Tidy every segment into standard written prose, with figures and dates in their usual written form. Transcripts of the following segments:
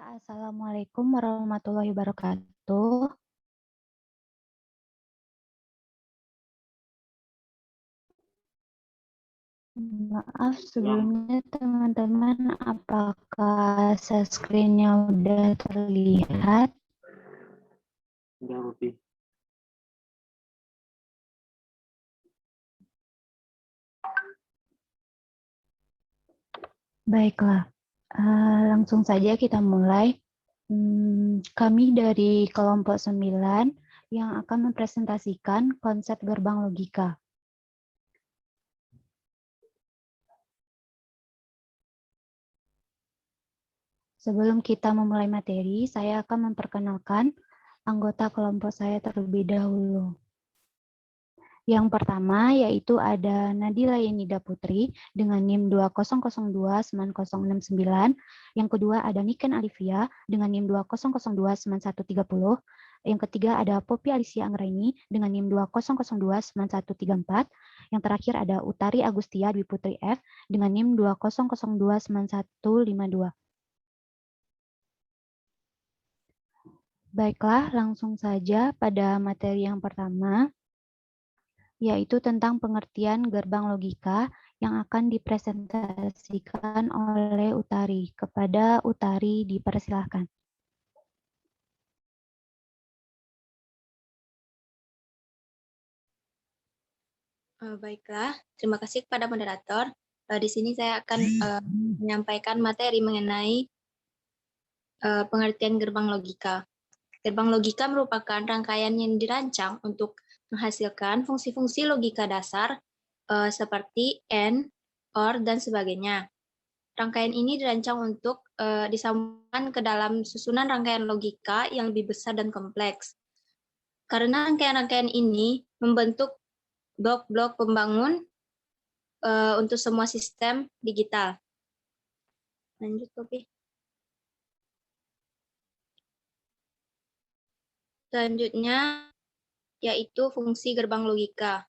Assalamualaikum warahmatullahi wabarakatuh. Maaf sebelumnya teman-teman, apakah screen-nya udah terlihat? Udah lebih. Baiklah, langsung saja kita mulai. Kami dari kelompok 9 yang akan mempresentasikan konsep gerbang logika. Sebelum kita memulai materi, saya akan memperkenalkan anggota kelompok saya terlebih dahulu. Yang pertama yaitu ada Nadila Yenida Putri dengan NIM 20029069. Yang kedua ada Niken Alivia dengan NIM 20029130. Yang ketiga ada Poppy Alicia Anggraini dengan NIM 20029134. Yang terakhir ada Utari Agustia Dwi Putri F dengan NIM 20029152. Baiklah, langsung saja pada materi yang pertama, yaitu tentang pengertian gerbang logika yang akan dipresentasikan oleh Utari. Kepada Utari dipersilahkan. Baiklah, terima kasih kepada moderator. Di sini saya akan menyampaikan materi mengenai pengertian gerbang logika. Gerbang logika merupakan rangkaian yang dirancang untuk menghasilkan fungsi-fungsi logika dasar seperti AND, OR, dan sebagainya. Rangkaian ini dirancang untuk disambungkan ke dalam susunan rangkaian logika yang lebih besar dan kompleks. Karena rangkaian-rangkaian ini membentuk blok-blok pembangun untuk semua sistem digital. Lanjut, Kopi. Selanjutnya, yaitu fungsi gerbang logika.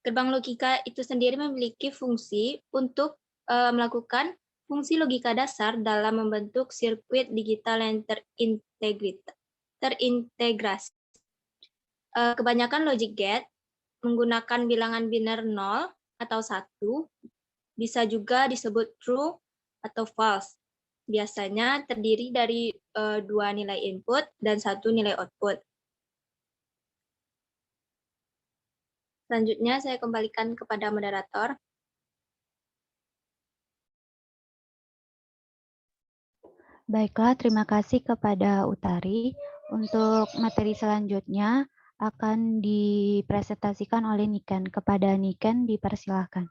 Gerbang logika itu sendiri memiliki fungsi untuk melakukan fungsi logika dasar dalam membentuk sirkuit digital yang terintegrasi. Kebanyakan logic gate menggunakan bilangan biner 0 atau 1, bisa juga disebut true atau false. Biasanya terdiri dari 2 nilai input dan 1 nilai output. Selanjutnya saya kembalikan kepada moderator. Baiklah, terima kasih kepada Utari. Untuk materi selanjutnya akan dipresentasikan oleh Niken. Kepada Niken dipersilahkan.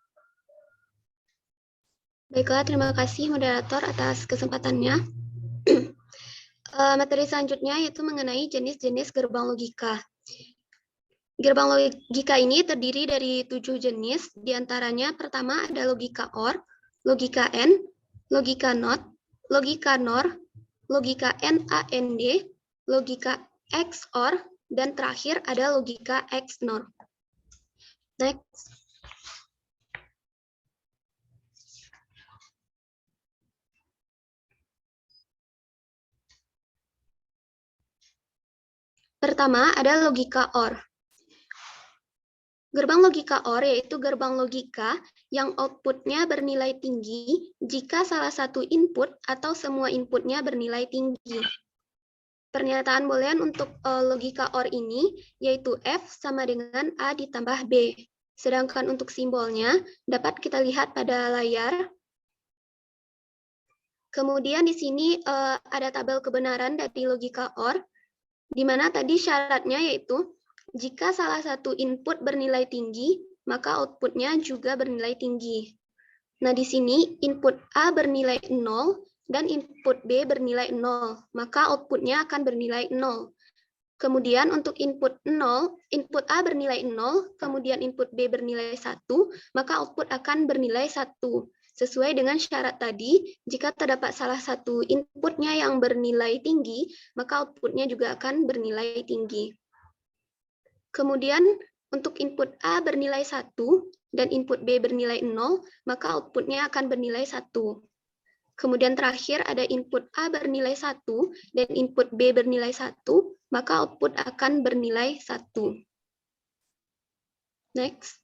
Baiklah, terima kasih moderator atas kesempatannya. Materi selanjutnya yaitu mengenai jenis-jenis gerbang logika. Gerbang logika ini terdiri dari 7 jenis, diantaranya pertama ada logika OR, logika AND, logika NOT, logika NOR, logika NAND, logika XOR, dan terakhir ada logika XNOR. Next. Pertama ada logika OR. Gerbang logika OR yaitu gerbang logika yang outputnya bernilai tinggi jika salah satu input atau semua inputnya bernilai tinggi. Pernyataan boolean untuk logika OR ini yaitu F sama dengan A ditambah B. Sedangkan untuk simbolnya dapat kita lihat pada layar. Kemudian di sini ada tabel kebenaran dari logika OR, di mana tadi syaratnya yaitu jika salah satu input bernilai tinggi, maka outputnya juga bernilai tinggi. Nah, di sini input A bernilai 0 dan input B bernilai 0, maka outputnya akan bernilai 0. Kemudian untuk input 0, input A bernilai 0, kemudian input B bernilai 1, maka output akan bernilai 1. Sesuai dengan syarat tadi, jika terdapat salah satu inputnya yang bernilai tinggi, maka outputnya juga akan bernilai tinggi. Kemudian untuk input A bernilai 1 dan input B bernilai 0, maka outputnya akan bernilai 1. Kemudian terakhir ada input A bernilai 1 dan input B bernilai 1, maka output akan bernilai 1. Next.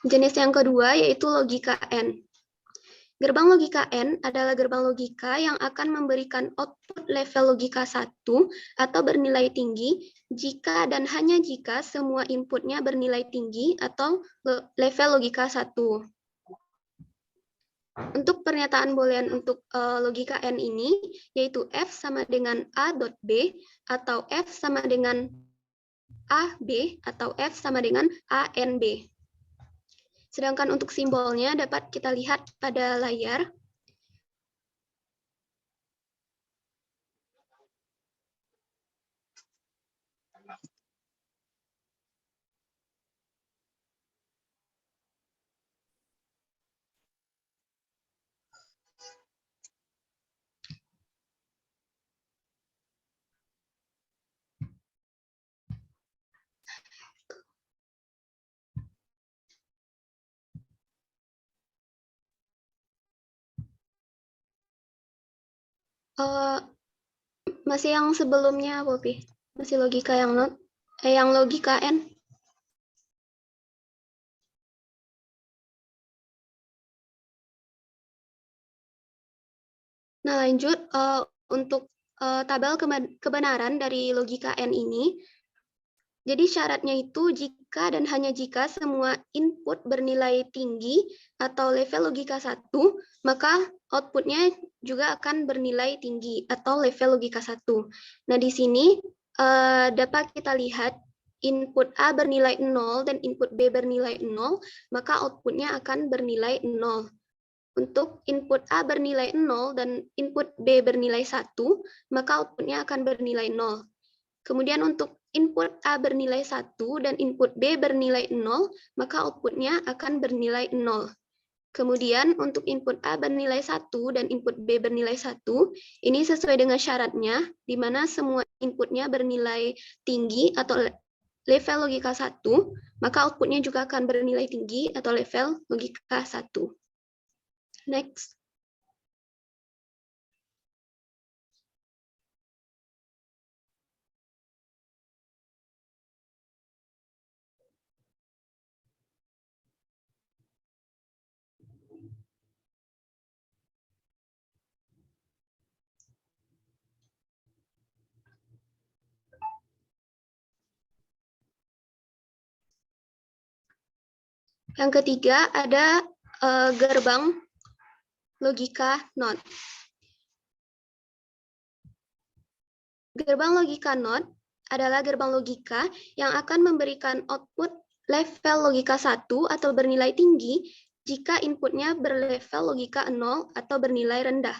Jenis yang kedua yaitu logika N. Gerbang logika N adalah gerbang logika yang akan memberikan output level logika 1 atau bernilai tinggi jika dan hanya jika semua inputnya bernilai tinggi atau level logika 1. Untuk pernyataan boolean untuk logika N ini, yaitu F sama dengan A dot B, atau F sama dengan AB, atau F sama dengan ANB. Sedangkan untuk simbolnya dapat kita lihat pada layar. Masih yang sebelumnya, Poppy? Masih logika yang yang logika N? Nah, lanjut untuk tabel kebenaran dari logika N ini. Jadi syaratnya itu jika dan hanya jika semua input bernilai tinggi atau level logika 1, maka outputnya juga akan bernilai tinggi atau level logika 1. Nah, di sini dapat kita lihat input A bernilai 0 dan input B bernilai 0, maka outputnya akan bernilai 0. Untuk input A bernilai 0 dan input B bernilai 1, maka outputnya akan bernilai 0. Kemudian untuk input A bernilai 1 dan input B bernilai 0, maka outputnya akan bernilai 0. Kemudian untuk input A bernilai 1 dan input B bernilai 1, ini sesuai dengan syaratnya, di mana semua inputnya bernilai tinggi atau level logika 1, maka outputnya juga akan bernilai tinggi atau level logika 1. Next. Yang ketiga ada gerbang logika NOT. Gerbang logika NOT adalah gerbang logika yang akan memberikan output level logika 1 atau bernilai tinggi jika inputnya berlevel logika 0 atau bernilai rendah.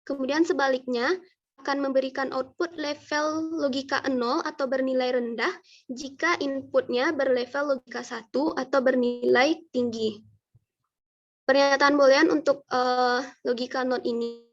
Kemudian sebaliknya, akan memberikan output level logika 0 atau bernilai rendah jika inputnya berlevel logika 1 atau bernilai tinggi. Pernyataan boolean untuk logika NOT ini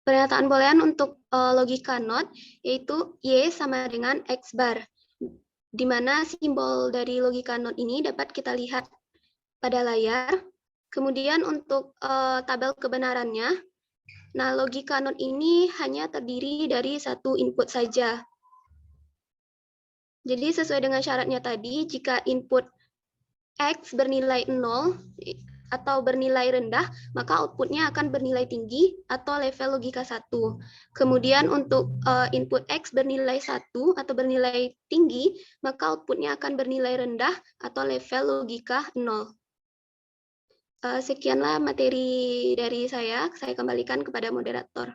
pernyataan boolean untuk logika NOT yaitu Y sama dengan X bar, di mana simbol dari logika NOT ini dapat kita lihat pada layar. Kemudian untuk tabel kebenarannya, nah logika NOT ini hanya terdiri dari satu input saja. Jadi sesuai dengan syaratnya tadi, jika input X bernilai 0, atau bernilai rendah, maka outputnya akan bernilai tinggi atau level logika 1. Kemudian untuk input X bernilai 1 atau bernilai tinggi, maka outputnya akan bernilai rendah atau level logika 0. Sekianlah materi dari saya kembalikan kepada moderator.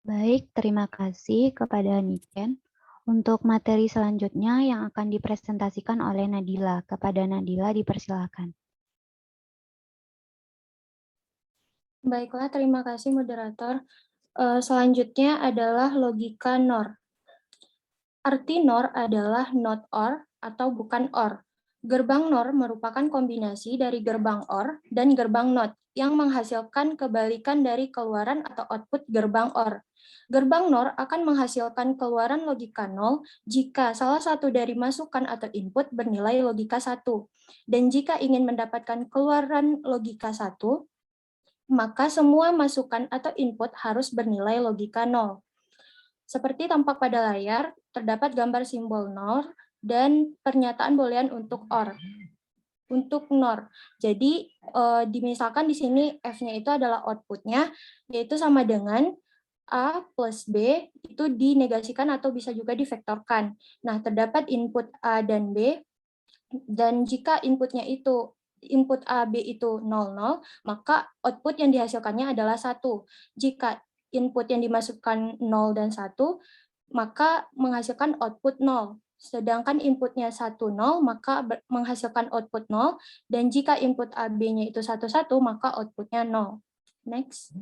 Baik, terima kasih kepada Niken. Untuk materi selanjutnya yang akan dipresentasikan oleh Nadila. Kepada Nadila dipersilakan. Baiklah, terima kasih moderator. Selanjutnya adalah logika NOR. Arti NOR adalah not or atau bukan or. Gerbang NOR merupakan kombinasi dari gerbang OR dan gerbang NOT yang menghasilkan kebalikan dari keluaran atau output gerbang OR. Gerbang NOR akan menghasilkan keluaran logika 0 jika salah satu dari masukan atau input bernilai logika 1. Dan jika ingin mendapatkan keluaran logika 1, maka semua masukan atau input harus bernilai logika 0. Seperti tampak pada layar, terdapat gambar simbol NOR dan pernyataan boolean untuk OR. Untuk NOR. Jadi, dimisalkan di sini F-nya itu adalah output-nya, yaitu sama dengan A plus B itu dinegasikan atau bisa juga divektorkan. Nah, terdapat input A dan B, dan jika inputnya itu input A, B itu 00, maka output yang dihasilkannya adalah 1. Jika input yang dimasukkan 0 dan 1, maka menghasilkan output 0. Sedangkan inputnya 1, 0, maka menghasilkan output 0. Dan jika input A, B-nya itu 1, 1, maka outputnya 0. Next.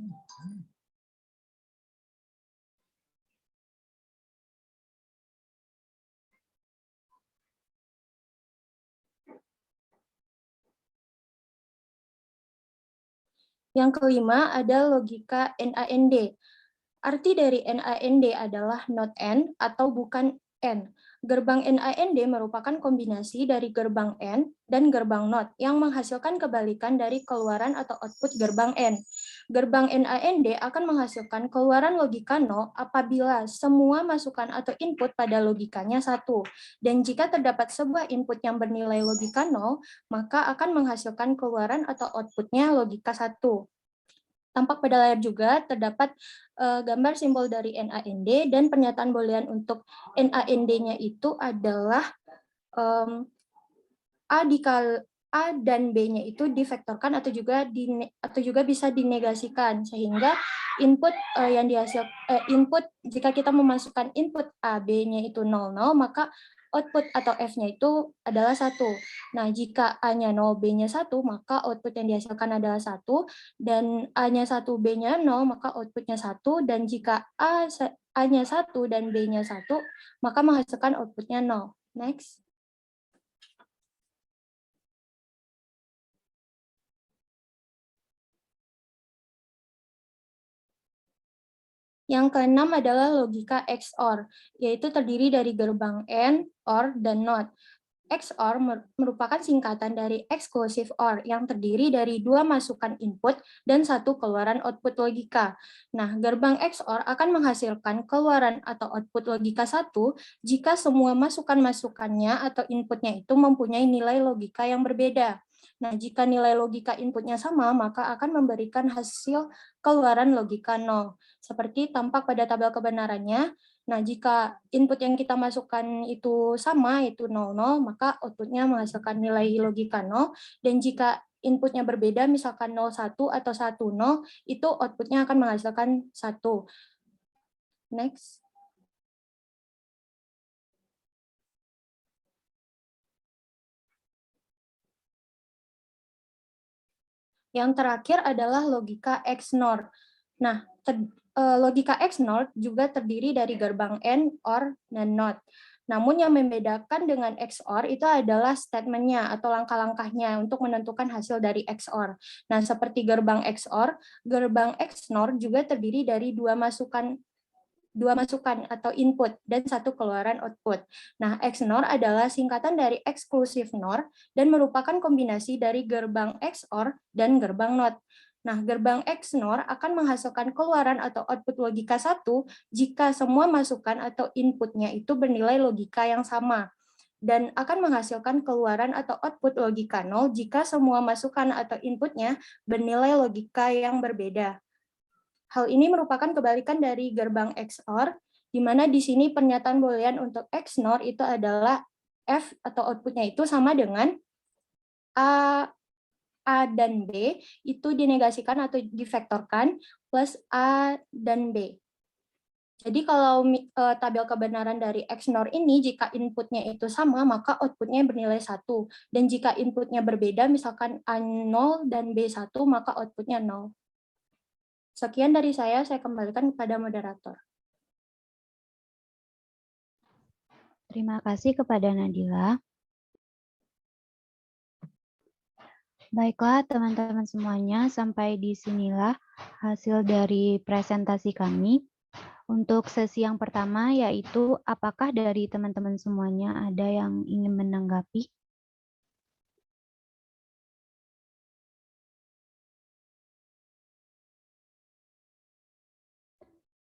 Yang kelima ada logika NAND. Arti dari NAND adalah not N atau bukan N. Gerbang NAND merupakan kombinasi dari gerbang N dan gerbang NOT yang menghasilkan kebalikan dari keluaran atau output gerbang N. Gerbang NAND akan menghasilkan keluaran logika 0 apabila semua masukan atau input pada logikanya 1. Dan jika terdapat sebuah input yang bernilai logika 0, maka akan menghasilkan keluaran atau outputnya logika 1. Tampak pada layar juga terdapat gambar simbol dari NAND dan pernyataan boolean untuk NAND-nya itu adalah A dan B-nya itu divektorkan atau juga bisa dinegasikan, sehingga input jika kita memasukkan input A, B-nya itu 00, maka output atau F-nya itu adalah 1. Nah, jika A-nya 0, B-nya 1, maka output yang dihasilkan adalah 1, dan A-nya 1, B-nya 0, maka outputnya 1, dan jika A-nya 1 dan B-nya 1, maka menghasilkan outputnya 0. Next. Yang keenam adalah logika XOR, yaitu terdiri dari gerbang AND, OR, dan NOT. XOR merupakan singkatan dari exclusive OR yang terdiri dari 2 masukan input dan 1 keluaran output logika. Nah, gerbang XOR akan menghasilkan keluaran atau output logika 1 jika semua masukan-masukannya atau inputnya itu mempunyai nilai logika yang berbeda. Nah, jika nilai logika inputnya sama, maka akan memberikan hasil keluaran logika 0. Seperti tampak pada tabel kebenarannya. Nah, jika input yang kita masukkan itu sama, itu 00, maka outputnya menghasilkan nilai logika 0. Dan jika inputnya berbeda, misalkan 01 atau 10, itu outputnya akan menghasilkan 1. Next. Yang terakhir adalah logika XNOR. Nah, logika XNOR juga terdiri dari gerbang AND, OR, dan NOT. Namun yang membedakan dengan XOR itu adalah statement-nya atau langkah-langkahnya untuk menentukan hasil dari XOR. Nah, seperti gerbang XOR, gerbang XNOR juga terdiri dari dua masukan atau input dan 1 keluaran output. Nah, XNOR adalah singkatan dari exclusive NOR dan merupakan kombinasi dari gerbang XOR dan gerbang NOT. Nah, gerbang XNOR akan menghasilkan keluaran atau output logika 1 jika semua masukan atau inputnya itu bernilai logika yang sama. dan akan menghasilkan keluaran atau output logika 0 jika semua masukan atau inputnya bernilai logika yang berbeda. Hal ini merupakan kebalikan dari gerbang XOR, di mana di sini pernyataan boolean untuk XNOR itu adalah F atau outputnya itu sama dengan A dan B itu dinegasikan atau divektorkan plus A dan B. Jadi kalau tabel kebenaran dari XNOR ini, jika inputnya itu sama, maka outputnya bernilai 1. Dan jika inputnya berbeda, misalkan A0 dan B1, maka outputnya 0. Sekian dari saya kembalikan kepada moderator. Terima kasih kepada Nadila. Baiklah teman-teman semuanya, sampai di sinilah hasil dari presentasi kami. Untuk sesi yang pertama yaitu apakah dari teman-teman semuanya ada yang ingin menanggapi?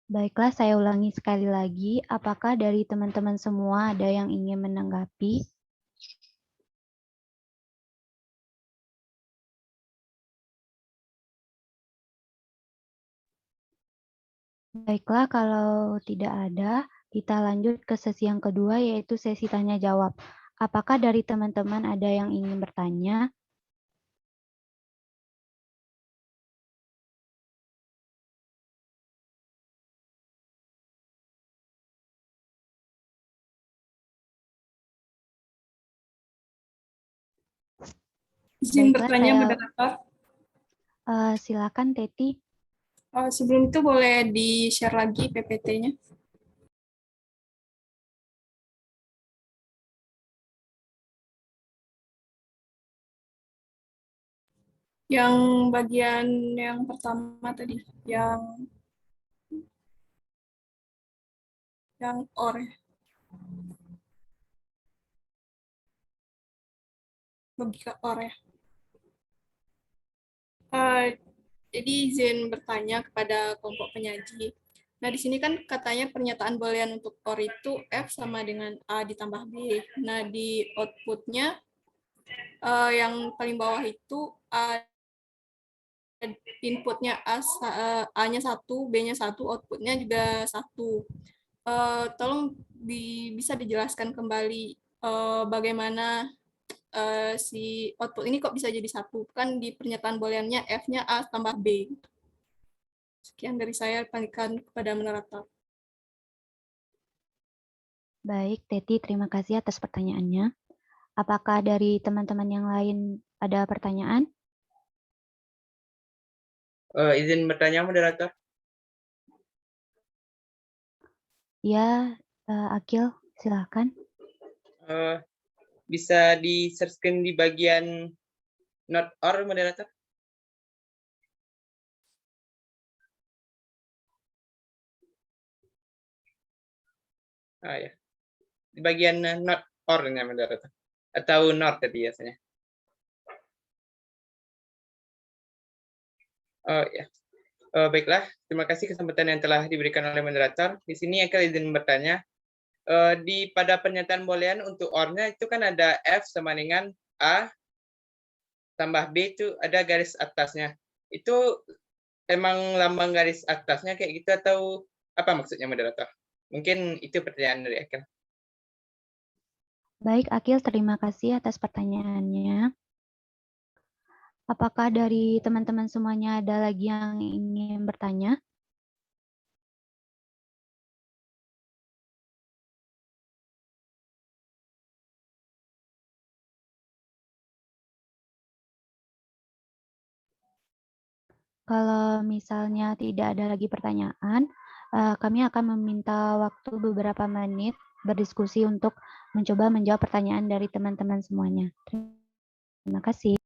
Baiklah, saya ulangi sekali lagi, apakah dari teman-teman semua ada yang ingin menanggapi? Baiklah, kalau tidak ada, kita lanjut ke sesi yang kedua, yaitu sesi tanya-jawab. Apakah dari teman-teman ada yang ingin bertanya? Izin Baiklah, bertanya, saya moderator. silakan Teti. Sebelum itu boleh di-share lagi PPT-nya. Yang bagian yang pertama tadi, yang OR ya. Logika OR ya. Jadi izin bertanya kepada kelompok penyaji. Nah, di sini kan katanya pernyataan boolean untuk OR itu F sama dengan A ditambah B. Nah, di outputnya yang paling bawah itu inputnya A-nya 1, B-nya 1, outputnya juga 1. Tolong bisa dijelaskan kembali bagaimana si output ini kok bisa jadi 1. Kan di pernyataan booleannya F-nya A tambah B. Sekian dari saya, panggilkan kepada moderator. Baik, Teti, terima kasih atas pertanyaannya. Apakah dari teman-teman yang lain ada pertanyaan? Izin bertanya, moderator. Ya, Akil, silakan. Bisa di-share screen di bagian not or, moderator? Ya. Di bagian not or-nya, moderator. Atau not tadi biasanya. Oh ya. Baiklah, terima kasih kesempatan yang telah diberikan oleh moderator. Di sini Akil izin bertanya. Pada pernyataan boolean untuk OR-nya itu kan ada F sama dengan A tambah B itu ada garis atasnya. Itu emang lambang garis atasnya kayak gitu atau apa maksudnya, moderator? Mungkin itu pertanyaan dari Akil. Baik, Akil, terima kasih atas pertanyaannya. Apakah dari teman-teman semuanya ada lagi yang ingin bertanya? Kalau misalnya tidak ada lagi pertanyaan, kami akan meminta waktu beberapa menit berdiskusi untuk mencoba menjawab pertanyaan dari teman-teman semuanya. Terima kasih.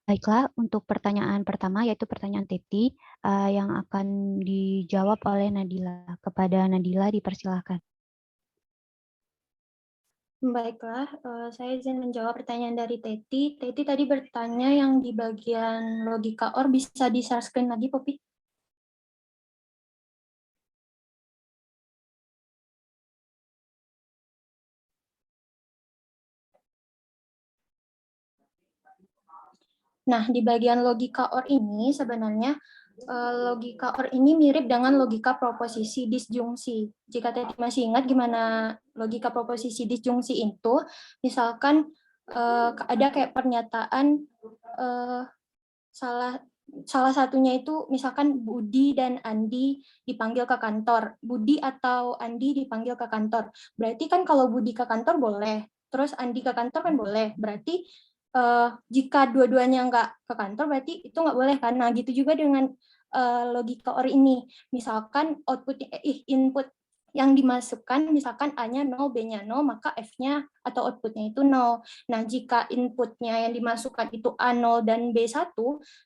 Baiklah, untuk pertanyaan pertama yaitu pertanyaan Teti yang akan dijawab oleh Nadila. Kepada Nadila dipersilahkan. Baiklah, saya izin menjawab pertanyaan dari Teti. Teti tadi bertanya yang di bagian logika OR, bisa di-share screen lagi, Poppy? Nah, di bagian logika OR ini sebenarnya logika OR ini mirip dengan logika proposisi disjungsi. Jika Teti masih ingat gimana logika proposisi disjungsi itu, misalkan ada kayak pernyataan salah salah satunya itu misalkan Budi dan Andi dipanggil ke kantor. Budi atau Andi dipanggil ke kantor. Berarti kan kalau Budi ke kantor boleh, terus Andi ke kantor kan boleh. Berarti jika dua-duanya nggak ke kantor berarti itu nggak boleh kan. Nah gitu juga dengan logika OR ini. Misalkan input yang dimasukkan misalkan A-nya 0, B-nya 0, maka F-nya atau outputnya itu 0. Nah, jika inputnya yang dimasukkan itu A0 dan B1,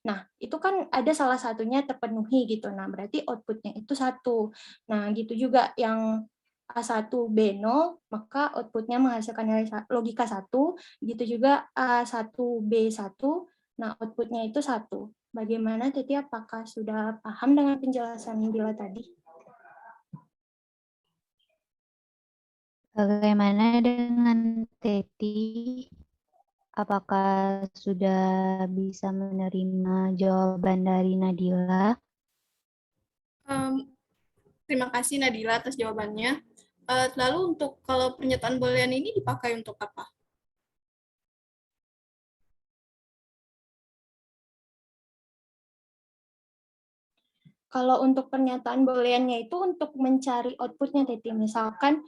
nah itu kan ada salah satunya terpenuhi gitu. Nah, berarti outputnya itu 1. Nah, gitu juga yang A1, B0, maka outputnya menghasilkan nilai logika 1. Gitu juga A1, B1, nah outputnya itu 1. Bagaimana, Titi? Apakah sudah paham dengan penjelasan Nabila tadi? Bagaimana dengan Teti? Apakah sudah bisa menerima jawaban dari Nadila? Terima kasih Nadila atas jawabannya. Lalu untuk kalau pernyataan boolean ini dipakai untuk apa? Kalau untuk pernyataan booleannya itu untuk mencari outputnya, Titi. Misalkan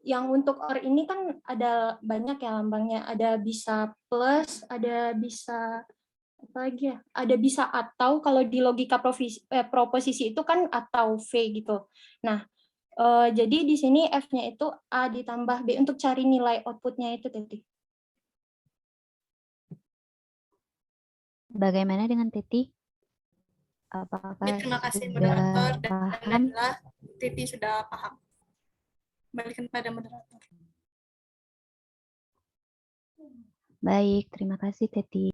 yang untuk OR ini kan ada banyak ya lambangnya. Ada bisa plus, ada bisa apa lagi ya? Ada bisa atau, kalau di logika proposisi itu kan atau V gitu. Nah, jadi di sini F-nya itu A ditambah B untuk cari nilai outputnya itu, Titi. Bagaimana dengan Teti? Ya, Apakah terima kasih moderator sudah dan paham? Nadila. Titi sudah paham. Kembalikan pada moderator. Baik, terima kasih Teti.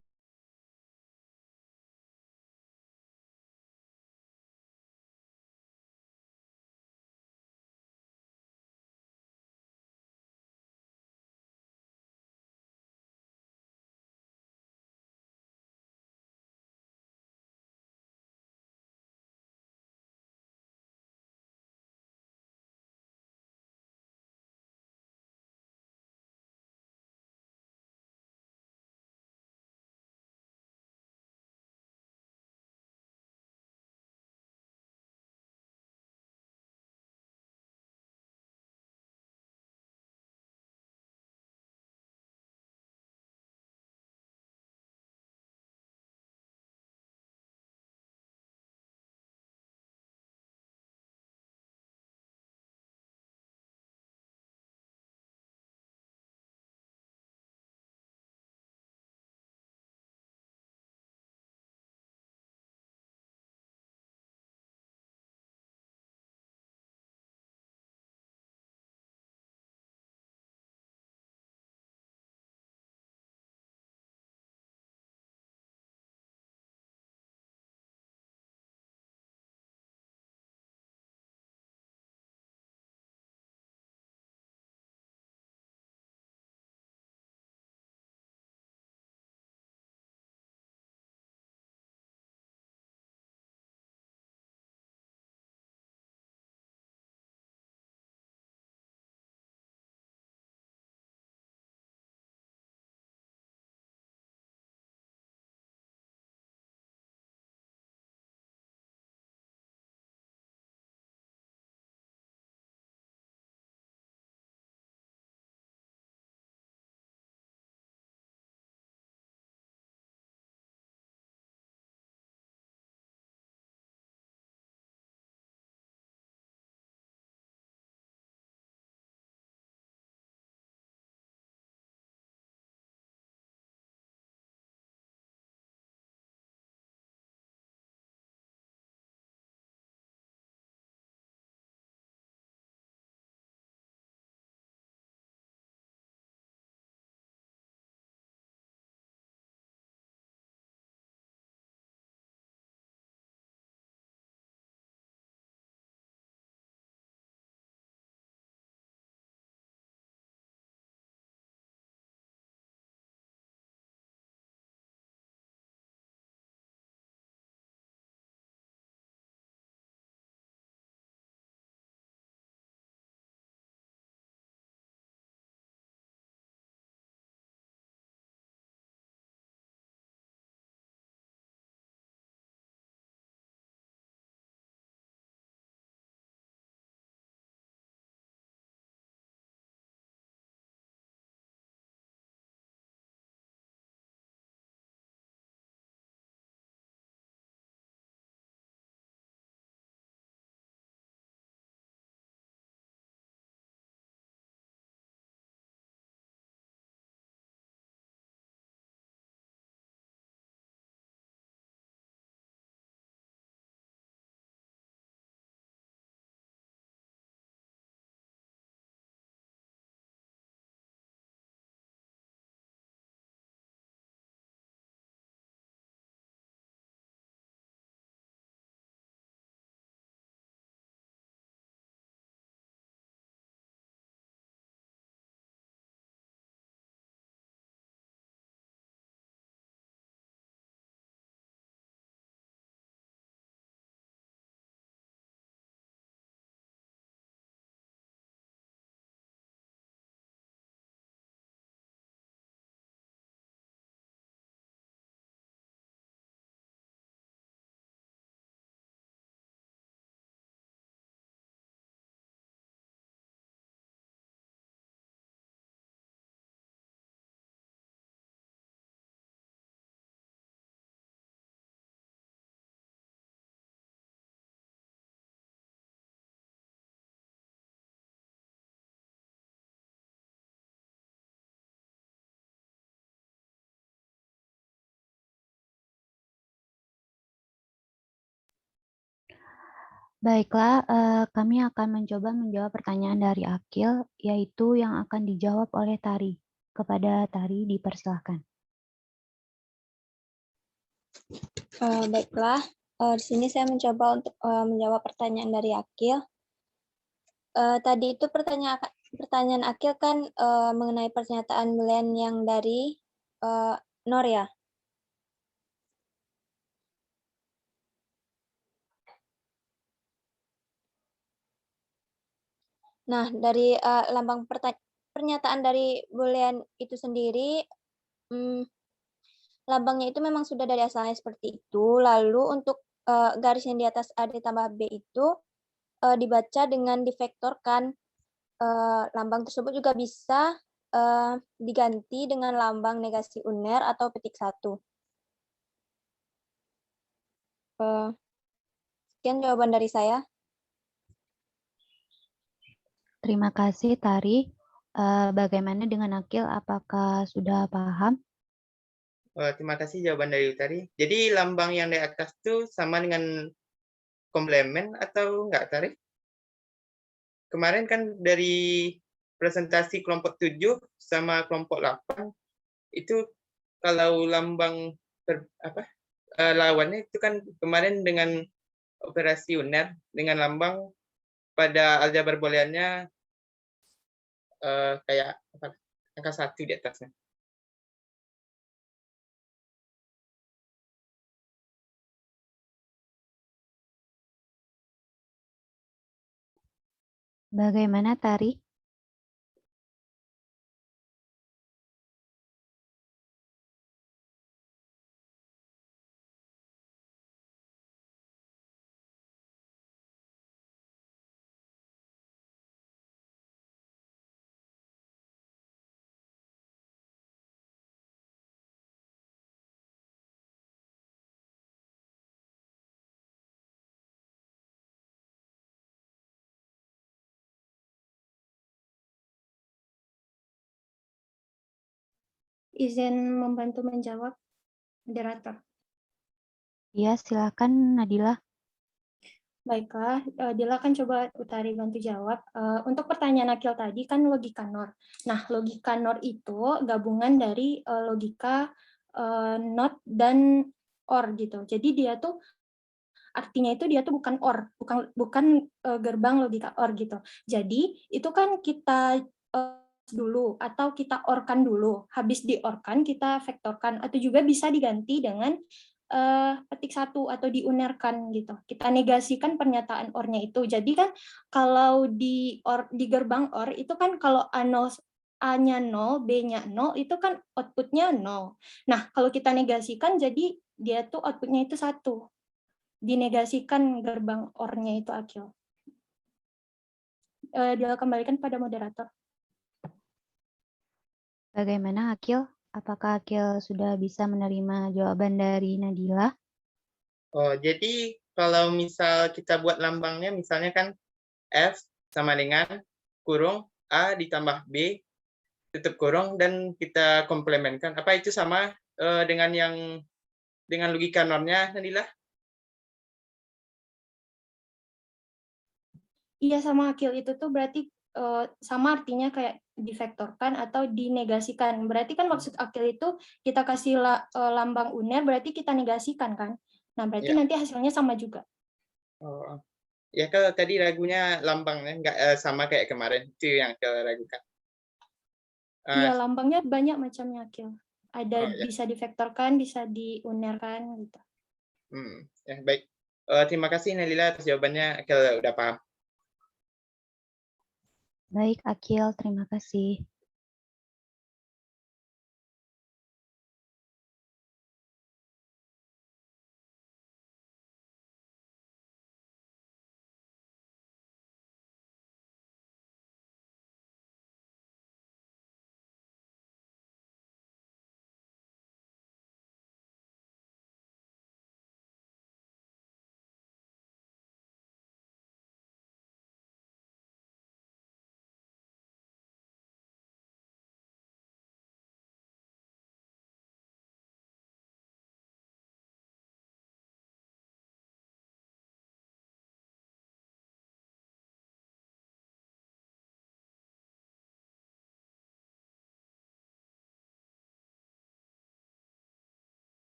Baiklah, kami akan mencoba menjawab pertanyaan dari Akil, yaitu yang akan dijawab oleh Tari. Kepada Tari, dipersilahkan. Baiklah, di sini saya mencoba untuk menjawab pertanyaan dari Akil. Tadi itu pertanyaan Akil kan mengenai pernyataan boolean yang dari NOR ya. Nah, dari lambang pernyataan dari boolean itu sendiri, lambangnya itu memang sudah dari asalnya seperti itu. Lalu untuk garis yang di atas A ditambah B itu dibaca dengan divektorkan. Lambang tersebut juga bisa diganti dengan lambang negasi uner atau petik satu. Sekian jawaban dari saya. Terima kasih, Tari. Bagaimana dengan Akil? Apakah sudah paham? Terima kasih jawaban dari Tari. Jadi lambang yang di atas itu sama dengan komplement atau enggak, Tari? Kemarin kan dari presentasi kelompok 7 sama kelompok 8 itu kalau lambang lawannya itu kan kemarin dengan operasi uner dengan lambang pada aljabar booleannya kayak angka 1 di atasnya. Bagaimana, Tari? Izin membantu menjawab, moderator. Ya, silakan, Nadila. Baiklah, Dila kan coba Utari bantu jawab. Untuk pertanyaan Akil tadi kan logika NOR. Nah, logika NOR itu gabungan dari logika NOT dan OR gitu. Jadi dia tuh artinya itu dia tuh bukan OR, bukan gerbang logika OR gitu. Jadi itu kan kita dulu atau kita OR-kan dulu. Habis di-OR-kan kita vektorkan atau juga bisa diganti dengan petik satu atau diunerkan gitu. Kita negasikan pernyataan OR-nya itu. Jadi kan kalau di gerbang OR itu kan kalau A-nya 0, B-nya 0, itu kan output-nya 0. Nah, kalau kita negasikan jadi dia tuh output-nya itu 1. Dinegasikan gerbang OR-nya itu, Akil. Dia kembalikan pada moderator. Bagaimana, Akil? Apakah Akil sudah bisa menerima jawaban dari Nadila? Oh, jadi kalau misal kita buat lambangnya misalnya kan F sama dengan kurung A ditambah B tutup kurung dan kita komplementkan. Apa itu sama dengan logika normnya, Nadila? Iya, sama Akil itu tuh berarti sama artinya kayak divektorkan atau dinegasikan. Berarti kan maksud Akil itu kita kasih lambang uner berarti kita negasikan kan. Nah, berarti Ya. nanti hasilnya sama juga. Oh, ya kalau tadi ragunya lambangnya nggak sama kayak kemarin itu yang kita ragukan. Iya, lambangnya banyak macamnya, Akil. Ada Ya. bisa divektorkan, bisa diunerkan gitu. Ya, baik. Terima kasih Nadila atas jawabannya. Akil udah paham. Baik, Akil. Terima kasih.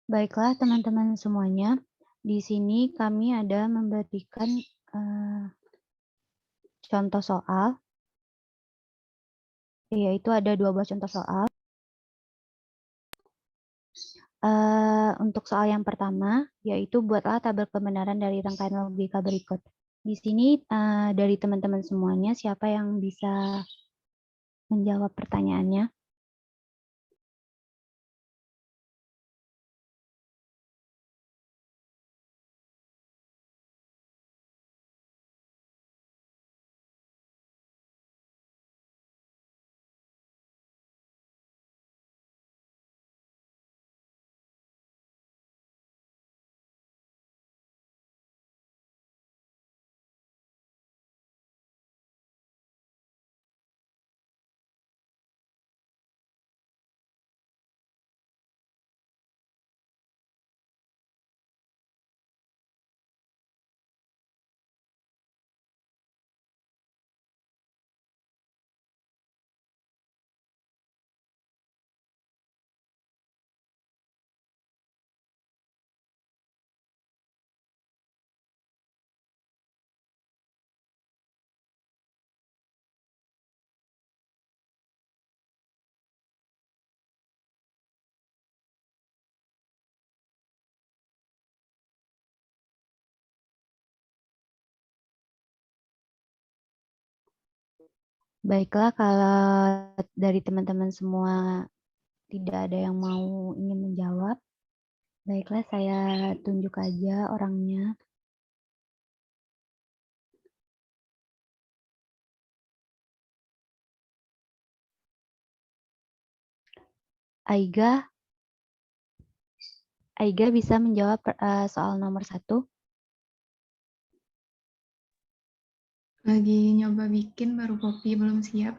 Baiklah teman-teman semuanya, di sini kami ada memberikan contoh soal, yaitu ada 2 buah contoh soal. Untuk soal yang pertama, yaitu buatlah tabel kebenaran dari rangkaian logika berikut. Di sini dari teman-teman semuanya, siapa yang bisa menjawab pertanyaannya? Baiklah, kalau dari teman-teman semua tidak ada yang mau ingin menjawab, baiklah saya tunjuk aja orangnya. Aiga bisa menjawab soal nomor 1. Lagi nyoba bikin, baru kopi, belum siap.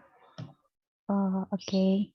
Oh, oke.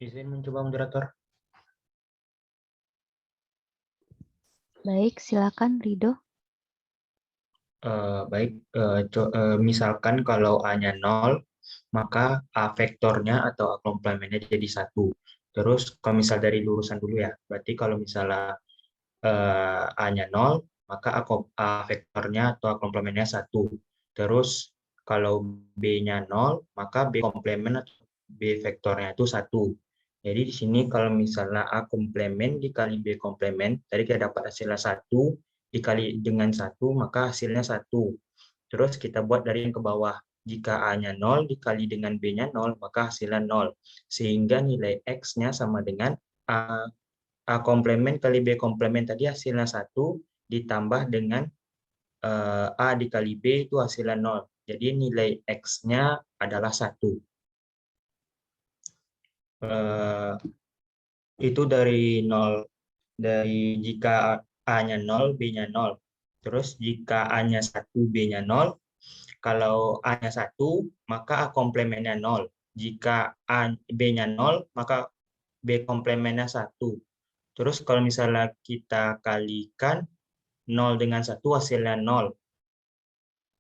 Izin mencoba moderator. Baik, silakan Rido. Baik, misalkan kalau A-nya 0, maka A vektornya atau A komplemennya jadi 1. Terus kalau misal dari lurusan dulu ya, berarti kalau misalnya A-nya 0, maka A vektornya atau A komplemennya 1. Terus kalau B-nya 0, maka B komplemen atau B vektornya itu 1. Jadi di sini kalau misalnya A komplemen dikali B komplemen, tadi kita dapat hasilnya 1, dikali dengan 1, maka hasilnya 1. Terus kita buat dari yang ke bawah. Jika A-nya 0 dikali dengan B-nya 0, maka hasilnya 0. Sehingga nilai X-nya sama dengan A komplemen kali B komplemen tadi hasilnya 1, ditambah dengan A dikali B itu hasilnya 0. Jadi nilai X-nya adalah 1. Itu dari 0. Dari jika A-nya 0, B-nya 0. Terus jika A-nya 1, B-nya 0, kalau A-nya 1, maka A komplemennya 0. Jika B-nya 0, maka B komplemennya 1. Terus kalau misalnya kita kalikan 0 dengan 1, hasilnya 0.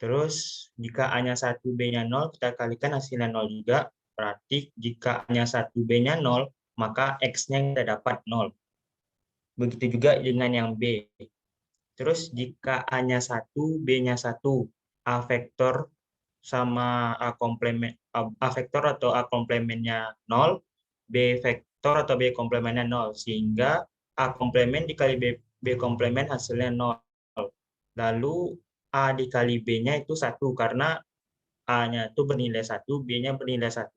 Terus jika A-nya 1, B-nya 0, kita kalikan hasilnya 0 juga. Berarti jika A-nya 1, B-nya 0, maka X-nya kita dapat 0. Begitu juga dengan yang B. Terus jika A-nya 1, B-nya 1, A vektor sama A komplemen, A vektor atau A komplemennya 0, B vektor atau B komplemennya 0, sehingga A komplemen dikali B komplemen hasilnya 0. Lalu A dikali B-nya itu 1, karena A-nya itu bernilai 1, B-nya bernilai 1.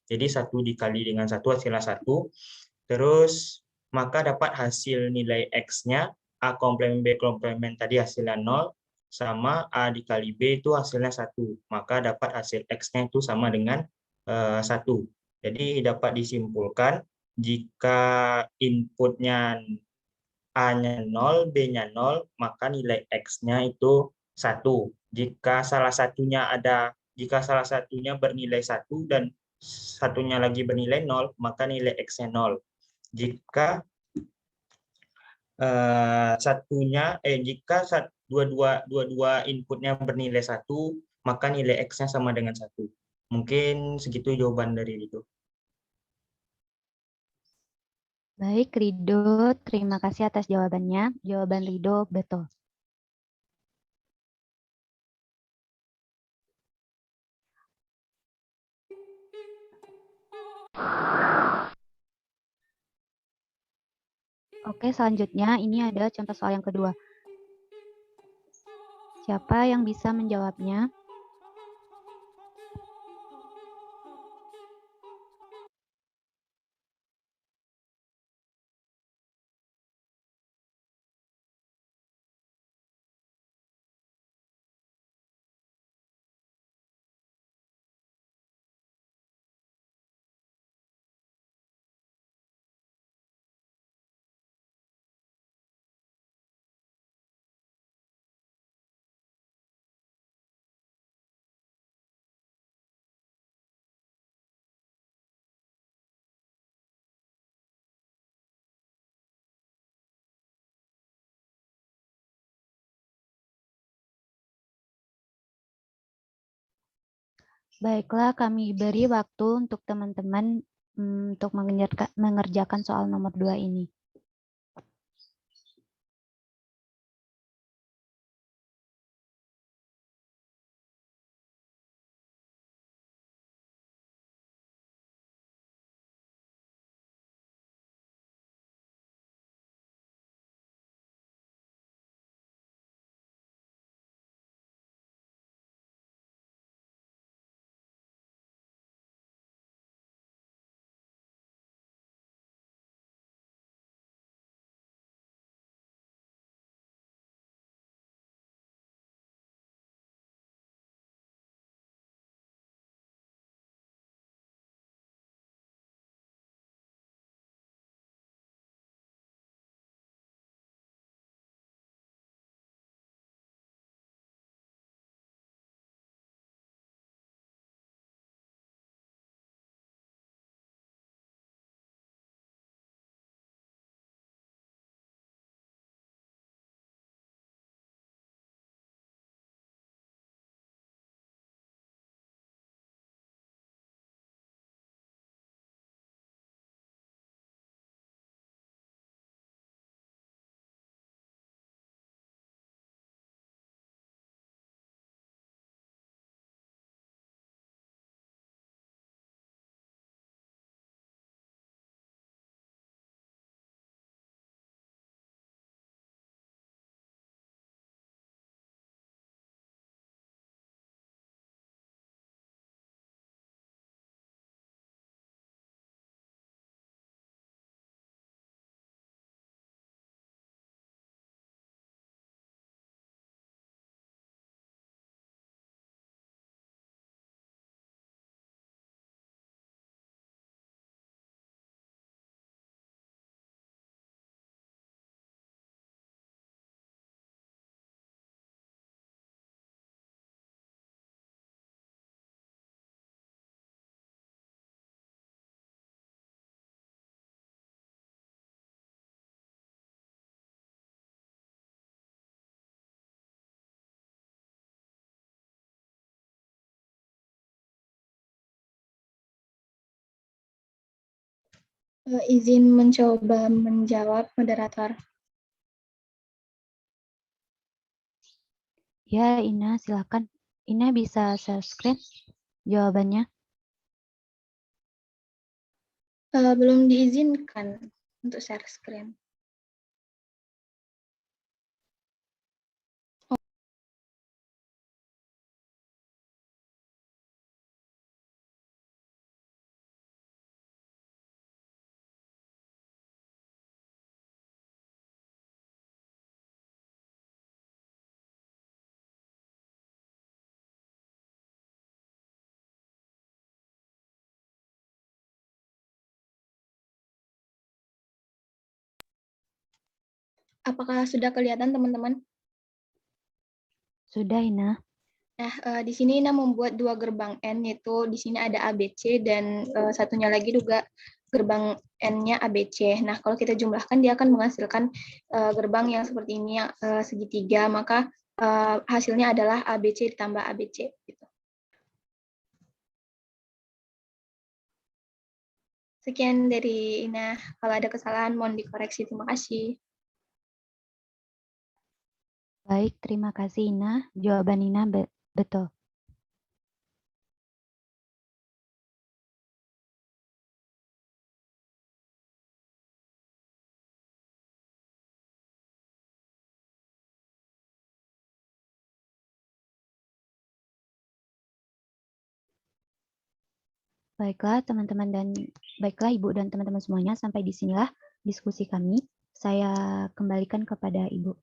Jadi 1 dikali dengan 1 hasilnya 1. Terus maka dapat hasil nilai X-nya, A komplemen B komplemen tadi hasilnya 0, sama A dikali B itu hasilnya 1. Maka dapat hasil X-nya itu sama dengan 1. Jadi dapat disimpulkan jika inputnya A-nya 0, B-nya 0, maka nilai X-nya itu 1. Jika salah satunya bernilai 1 dan satunya lagi bernilai 0, maka nilai X-nya 0. Jika dua-dua inputnya bernilai 1, maka nilai X-nya sama dengan 1. Mungkin segitu jawaban dari itu. Baik, Rido, terima kasih atas jawabannya. Jawaban Rido betul. Oke, selanjutnya ini ada contoh soal yang kedua. Siapa yang bisa menjawabnya? Baiklah, kami beri waktu untuk teman-teman untuk mengerjakan soal nomor 2 ini. Izin mencoba menjawab, moderator. Ya, Ina, silakan. Ina bisa share screen jawabannya. Belum diizinkan untuk share screen. Apakah sudah kelihatan, teman-teman? Sudah, Ina. Nah, di sini Ina membuat dua gerbang N, yaitu di sini ada ABC dan satunya lagi juga gerbang N-nya ABC. Nah, kalau kita jumlahkan, dia akan menghasilkan gerbang yang seperti ini, yang segitiga, maka hasilnya adalah ABC ditambah ABC. Gitu. Sekian dari Ina. Kalau ada kesalahan, mohon dikoreksi. Terima kasih. Baik, terima kasih Ina. Jawaban Ina betul. Baiklah teman-teman dan baiklah Ibu dan teman-teman semuanya, sampai di sinilah diskusi kami. Saya kembalikan kepada Ibu.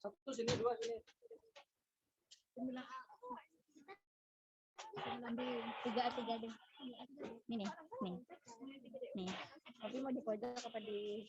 Satu sini, dua sini. 3 deh. Ini nih. Nih. Tapi mau di pojok apa di